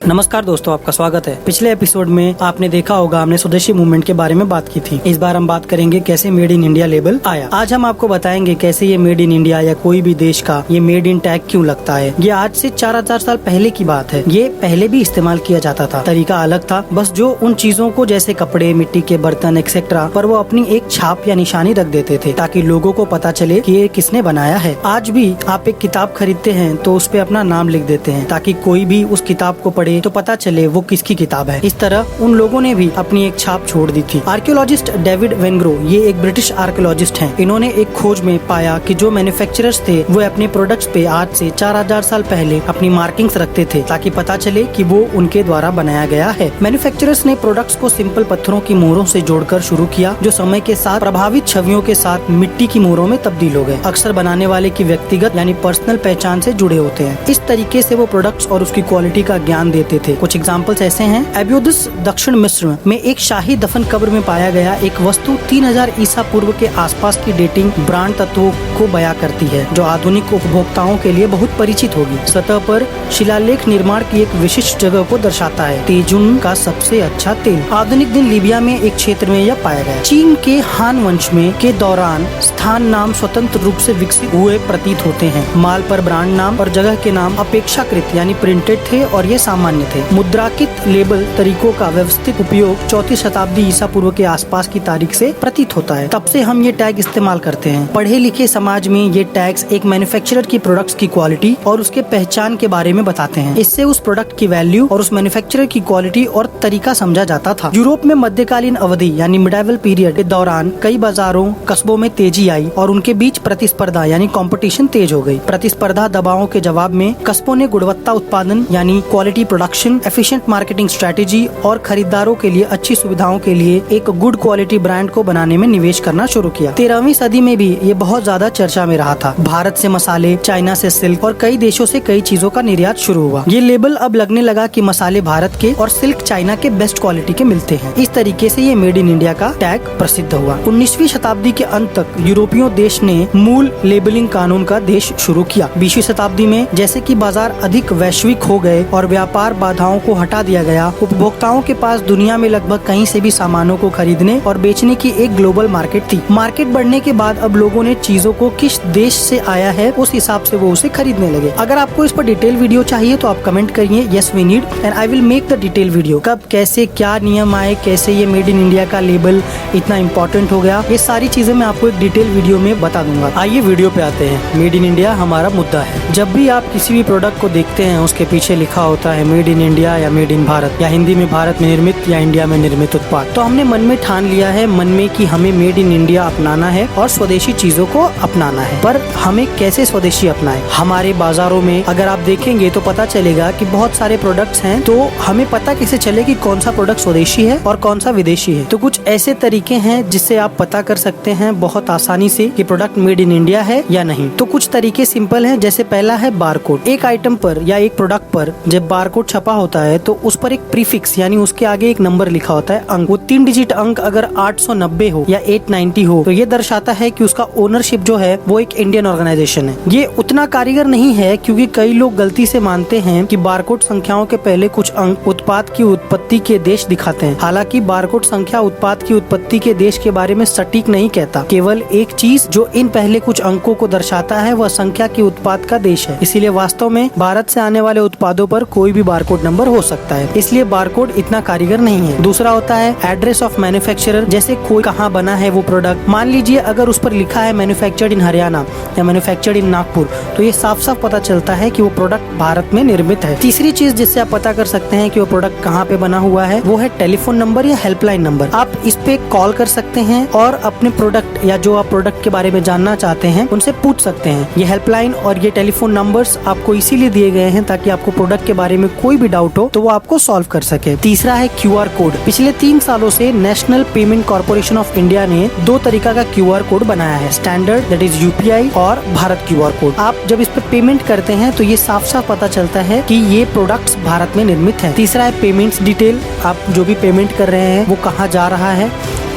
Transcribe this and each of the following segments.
नमस्कार दोस्तों, आपका स्वागत है। पिछले एपिसोड में आपने देखा होगा हमने स्वदेशी मूवमेंट के बारे में बात की थी। इस बार हम बात करेंगे कैसे मेड इन इंडिया लेबल आया। आज हम आपको बताएंगे कैसे ये मेड इन इंडिया या कोई भी देश का ये मेड इन टैग क्यों लगता है। ये आज से 4000 साल पहले की बात है। ये पहले भी इस्तेमाल किया जाता था, तरीका अलग था। बस जो उन चीजों को जैसे कपड़े, मिट्टी के बर्तन एक्सेट्रा पर वो अपनी एक छाप या निशानी रख देते थे ताकि लोगों को पता चले कि ये किसने बनाया है। आज भी आप एक किताब खरीदते हैं तो उस पे अपना नाम लिख देते हैं ताकि कोई भी उस किताब को पढ़े तो पता चले वो किसकी किताब है। इस तरह उन लोगों ने भी अपनी एक छाप छोड़ दी थी। आर्कियोलॉजिस्ट डेविड वेंग्रो, ये एक ब्रिटिश आर्कियोलॉजिस्ट हैं। इन्होंने एक खोज में पाया कि जो मैन्युफैक्चरर्स थे वो अपने प्रोडक्ट्स पे आज से 4000 साल पहले अपनी मार्किंग्स रखते थे ताकि पता चले कि वो उनके द्वारा बनाया गया है। मैन्युफैक्चरर्स ने प्रोडक्ट्स को सिंपल पत्थरों की मोहरों से जोड़कर शुरू किया, जो समय के साथ प्रभावित छवियों के साथ मिट्टी की मोहरों में तब्दील हो गए। अक्सर बनाने वाले की व्यक्तिगत यानी पर्सनल पहचान से जुड़े होते हैं। इस तरीके से वो प्रोडक्ट्स और उसकी क्वालिटी का ज्ञान देते थे। कुछ एग्जाम्पल्स ऐसे हैं। एबियोदस दक्षिण मिस्र में एक शाही दफन कब्र में पाया गया एक वस्तु 3000 ईसा पूर्व के आसपास की डेटिंग ब्रांड तत्वों को बयां करती है, जो आधुनिक उपभोक्ताओं के लिए बहुत परिचित होगी। सतह पर शिलालेख निर्माण की एक विशिष्ट जगह को दर्शाता है। तेजुन का सबसे अच्छा तेल आधुनिक दिन लीबिया में एक क्षेत्र में यह पाया गया। चीन के हान वंश में के दौरान स्थान नाम स्वतंत्र रूप से विकसित हुए प्रतीत होते हैं। माल पर ब्रांड नाम और जगह के नाम अपेक्षाकृत यानी प्रिंटेड थे और ये सामान्य थे। मुद्रांकित लेबल तरीकों का व्यवस्थित उपयोग 4वीं शताब्दी ईसा पूर्व के आसपास की तारीख से प्रतीत होता है। तब से हम ये टैग इस्तेमाल करते हैं। पढ़े लिखे समाज में ये टैग्स एक मैन्युफैक्चरर की प्रोडक्ट्स की क्वालिटी और उसके पहचान के बारे में बताते हैं। इससे उस प्रोडक्ट की वैल्यू और उस मैन्युफैक्चरर की क्वालिटी और तरीका समझा जाता था। यूरोप में मध्यकालीन अवधि यानी मिडाइवल पीरियड के दौरान कई बाजारों कस्बों में तेजी आई और उनके बीच प्रतिस्पर्धा यानी कंपटीशन तेज हो गई। प्रतिस्पर्धा दबावों के जवाब में कस्बों ने गुणवत्ता उत्पादन यानी quality production, efficient marketing strategy और खरीदारों के लिए अच्छी सुविधाओं के लिए एक गुड क्वालिटी ब्रांड को बनाने में निवेश करना शुरू किया। 13वीं सदी में भी ये बहुत ज्यादा चर्चा में रहा था। भारत से मसाले, चाइना से सिल्क और कई देशों से कई चीजों का निर्यात शुरू हुआ। ये लेबल अब लगने लगा कि मसाले भारत के और सिल्क चाइना के बेस्ट क्वालिटी के मिलते हैं। इस तरीके से ये मेड इन इंडिया का टैग प्रसिद्ध हुआ। 19वीं शताब्दी के अंत तक यूरोपीय देश ने मूल लेबलिंग कानून का देश शुरू किया। 20वीं शताब्दी में जैसे कि बाजार अधिक वैश्विक हो गए और व्यापार बाधाओं को हटा दिया गया, उपभोक्ताओं के पास दुनिया में लगभग कहीं से भी सामानों को खरीदने और बेचने की एक ग्लोबल मार्केट थी। मार्केट बढ़ने के बाद अब लोगों ने चीजों को किस देश से आया है उस हिसाब से वो उसे खरीदने लगे। अगर आपको इस पर डिटेल वीडियो चाहिए तो आप कमेंट करिए yes we need and I will make the detail video. कब कैसे क्या नियम आए, कैसे ये मेड इन इंडिया का लेबल इतना इम्पोर्टेंट हो गया, ये सारी चीजें मैं आपको एक डिटेल वीडियो में बता दूंगा। आइए वीडियो पे आते हैं। मेड इन इंडिया हमारा मुद्दा है। जब भी आप किसी भी प्रोडक्ट को देखते हैं उसके पीछे लिखा होता है मेड इन इंडिया या मेड इन भारत, या हिंदी में भारत में निर्मित या इंडिया में निर्मित उत्पाद। तो हमने मन में ठान लिया है कि हमें मेड इन इंडिया अपनाना है और स्वदेशी चीजों को अपनाना है। पर हमें कैसे स्वदेशी अपनाएं? हमारे बाजारों में अगर आप देखेंगे तो पता चलेगा कि बहुत सारे प्रोडक्ट्स हैं, तो हमें पता कैसे चले कि कौन सा प्रोडक्ट स्वदेशी है और कौन सा विदेशी है? तो कुछ ऐसे तरीके हैं जिससे आप पता कर सकते हैं बहुत आसानी से कि प्रोडक्ट मेड इन इंडिया है या नहीं। तो कुछ तरीके सिंपल हैं। जैसे पहला है बारकोड। एक आइटम पर या एक प्रोडक्ट पर जब बारकोड छपा होता है तो उस पर एक प्रीफिक्स यानी उसके आगे एक नंबर लिखा होता है, अंक। वो 3 डिजिट अंक अगर 890 हो या 890 हो तो ये दर्शाता है कि उसका ओनरशिप जो है वो एक इंडियन ऑर्गेनाइजेशन है। ये उतना कारीगर नहीं है क्योंकि कई लोग गलती से मानते हैं कि बारकोड संख्याओं के पहले कुछ अंक उत्पाद की उत्पत्ति के देश दिखाते हैं। हालांकि बारकोड संख्या उत्पाद की उत्पत्ति के देश के बारे में सटीक नहीं कहता। केवल एक चीज जो इन पहले कुछ अंकों को दर्शाता है वह संख्या की उत्पाद का देश है। इसीलिए वास्तव में भारत से आने वाले उत्पादों पर कोई भी बारकोड नंबर हो सकता है, इसलिए बारकोड इतना कारीगर नहीं है। दूसरा होता है एड्रेस ऑफ मैन्युफैक्चरर। जैसे कोई कहाँ बना है वो प्रोडक्ट, मान लीजिए अगर उस पर लिखा है मैन्युफैक्चर्ड इन हरियाणा या मैन्युफैक्चर्ड इन नागपुर, तो ये साफ साफ पता चलता है कि वो प्रोडक्ट भारत में निर्मित है। तीसरी चीज जिससे आप पता कर सकते हैं कि वो प्रोडक्ट कहाँ पे बना हुआ है वो है टेलीफोन नंबर या हेल्पलाइन नंबर। आप इस पे कॉल कर सकते हैं और अपने प्रोडक्ट या जो आप प्रोडक्ट के बारे में जानना चाहते हैं उनसे पूछ सकते हैं। ये हेल्पलाइन और ये टेलीफोन नंबर्स आपको इसीलिए दिए गए हैं ताकि आपको प्रोडक्ट के बारे में कोई भी डाउट हो तो वो आपको सॉल्व कर सके। तीसरा है QR कोड। पिछले 3 सालों से national payment corporation of India ने 2 तरीका का QR कोड बनाया है, स्टैंडर्ड दैट इज UPI और भारत QR कोड। आप जब इस पे पेमेंट करते हैं तो ये साफ साफ पता चलता है कि ये प्रोडक्ट्स भारत में निर्मित है। तीसरा है पेमेंट्स डिटेल। आप जो भी पेमेंट कर रहे हैं वो कहाँ जा रहा है,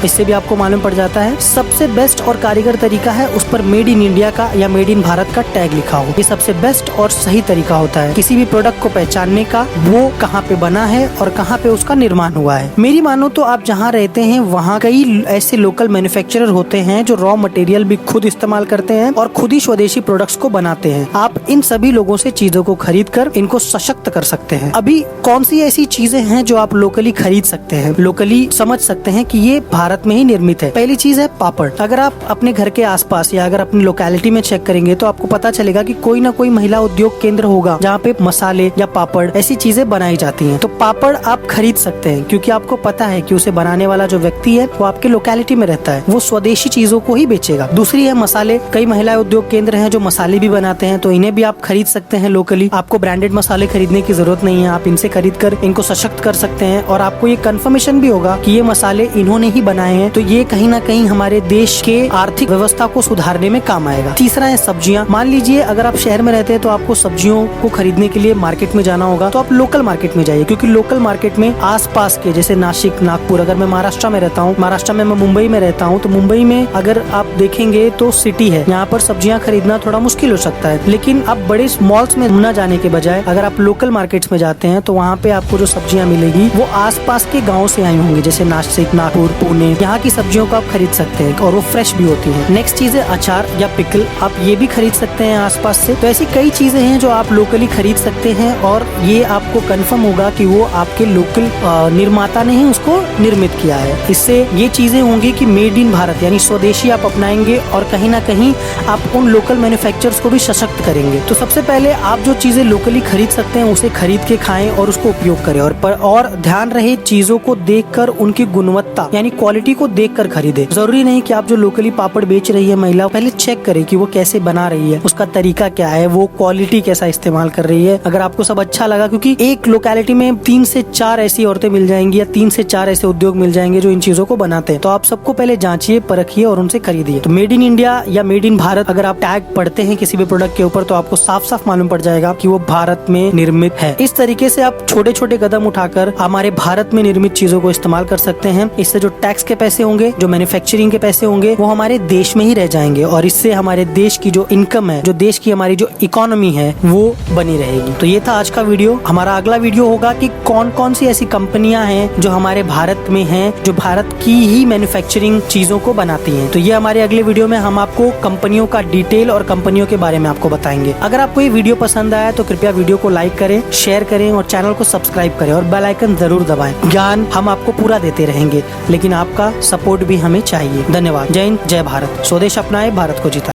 इससे भी आपको मालूम पड़ जाता है। सबसे बेस्ट और कारीगर तरीका है उस पर मेड इन इंडिया का या मेड इन भारत का टैग लिखा हो। ये सबसे बेस्ट और सही तरीका होता है किसी भी प्रोडक्ट को पहचानने का, वो कहाँ पे बना है और कहाँ पे उसका निर्माण हुआ है। मेरी मानो तो आप जहाँ रहते हैं वहाँ कई ऐसे लोकल मैन्युफैक्चरर होते हैं जो रॉ मटेरियल भी खुद इस्तेमाल करते हैं और खुद ही स्वदेशी प्रोडक्ट्स को बनाते हैं। आप इन सभी लोगों से चीजों को खरीद कर इनको सशक्त कर सकते हैं। अभी कौन सी ऐसी चीजें हैं जो आप लोकली खरीद सकते हैं, लोकली समझ सकते हैं कि ये भारत में ही निर्मित है। पहली चीज है पापड़। अगर आप अपने घर के आसपास या अगर अपनी लोकेलिटी में चेक करेंगे तो आपको पता चलेगा कि कोई ना कोई महिला उद्योग केंद्र होगा जहाँ पे मसाले या पापड़ ऐसी चीजें बनाई जाती हैं। तो पापड़ आप खरीद सकते हैं क्योंकि आपको पता है कि उसे बनाने वाला जो व्यक्ति है वो आपके लोकेलिटी में रहता है, वो स्वदेशी चीजों को ही बेचेगा। दूसरी है मसाले। कई महिला उद्योग केंद्र हैं जो मसाले भी बनाते हैं, तो इन्हें भी आप खरीद सकते हैं लोकली। आपको ब्रांडेड मसाले खरीदने की जरूरत नहीं है, आप इनसे खरीद कर इनको सशक्त कर सकते हैं और आपको ये कंफर्मेशन भी होगा कि ये मसाले इन्होंने ही बनाए हैं। तो ये कहीं ना कहीं हमारे देश के आर्थिक व्यवस्था को सुधारने में काम आएगा। तीसरा है सब्जियां। मान लीजिए अगर आप शहर में रहते हैं तो आपको सब्जियों को खरीदने के लिए मार्केट में जाना होगा, तो आप लोकल मार्केट में जाइए, क्योंकि लोकल मार्केट में आसपास के जैसे नासिक, नागपुर, अगर मैं महाराष्ट्र में रहता हूँ, महाराष्ट्र में मैं मुंबई में रहता हूँ, तो मुंबई में अगर आप देखेंगे तो सिटी है, यहाँ पर सब्जियां खरीदना थोड़ा मुश्किल हो सकता है। लेकिन आप बड़े मॉल्स में न जाने के बजाय अगर आप लोकल मार्केट्स में जाते हैं तो वहाँ पे आपको जो सब्जियां मिलेगी वो आसपास के गाँव से आई होंगी, जैसे नासिक, नागपुर, पुणे। यहाँ की सब्जियों को आप खरीद सकते हैं और वो फ्रेश भी होती है। नेक्स्ट चीज है अचार या पिकल, आप ये भी खरीद सकते हैं आसपास से। तो ऐसी कई चीजें हैं जो आप लोकली खरीद सकते हैं और ये आपको कंफर्म होगा कि वो आपके लोकल निर्माता ने ही उसको निर्मित किया है। इससे ये चीजें होंगी कि मेड इन भारत यानी स्वदेशी आप अपनाएंगे और कहीं ना कहीं आप उन लोकल मैन्युफैक्चरर्स को भी सशक्त करेंगे। तो सबसे पहले आप जो चीजें लोकली खरीद सकते हैं उसे खरीद के खाएं और उसको उपयोग करें, और ध्यान रहे चीजों को देखकर उनकी गुणवत्ता यानी क्वालिटी को देखकर खरीदे। जरूरी नहीं कि आप जो लोकली पापड़ बेच रही है महिला, पहले चेक करें कि वो कैसे बना रही है, उसका तरीका क्या है, वो क्वालिटी कैसा इस्तेमाल कर रही है। अगर आपको सब अच्छा लगा, क्योंकि एक लोकेलिटी में 3 से 4 ऐसी औरतें मिल जाएंगी या 3 से 4 ऐसे उद्योग मिल जाएंगे जो इन चीजों को बनाते हैं, तो आप सबको पहले जांचिए, परखिए और उनसे खरीदिए। तो मेड इन इंडिया या मेड इन भारत अगर आप टैग पढ़ते हैं किसी भी प्रोडक्ट के ऊपर तो आपको साफ साफ मालूम पड़ जाएगा कि वो भारत में निर्मित है। इस तरीके से आप छोटे छोटे कदम उठाकर हमारे भारत में निर्मित चीजों को इस्तेमाल कर सकते हैं। इससे जो टैक्स के पैसे होंगे, जो मैन्युफैक्चरिंग के पैसे होंगे, वो हमारे देश में ही रह जाएंगे और इससे हमारे देश की जो इनकम है, जो देश की हमारी जो इकोनॉमी है, वो बनी रहेगी। तो ये था आज का वीडियो। हमारा अगला वीडियो होगा कि कौन कौन सी ऐसी कंपनियां हैं जो हमारे भारत में हैं, जो भारत की ही मैन्युफैक्चरिंग चीजों को बनाती हैं। तो ये हमारे अगले वीडियो में हम आपको कंपनियों का डिटेल और कंपनियों के बारे में आपको बताएंगे। अगर आपको ये वीडियो पसंद आया तो कृपया वीडियो को लाइक करें, शेयर करें और चैनल को सब्सक्राइब करें और बेल आइकन जरूर दबाएं। ज्ञान हम आपको पूरा देते रहेंगे, लेकिन आपका सपोर्ट भी हमें चाहिए। धन्यवाद। जय हिंद, जय भारत। स्वदेश अपनाएं, भारत को जिताएं।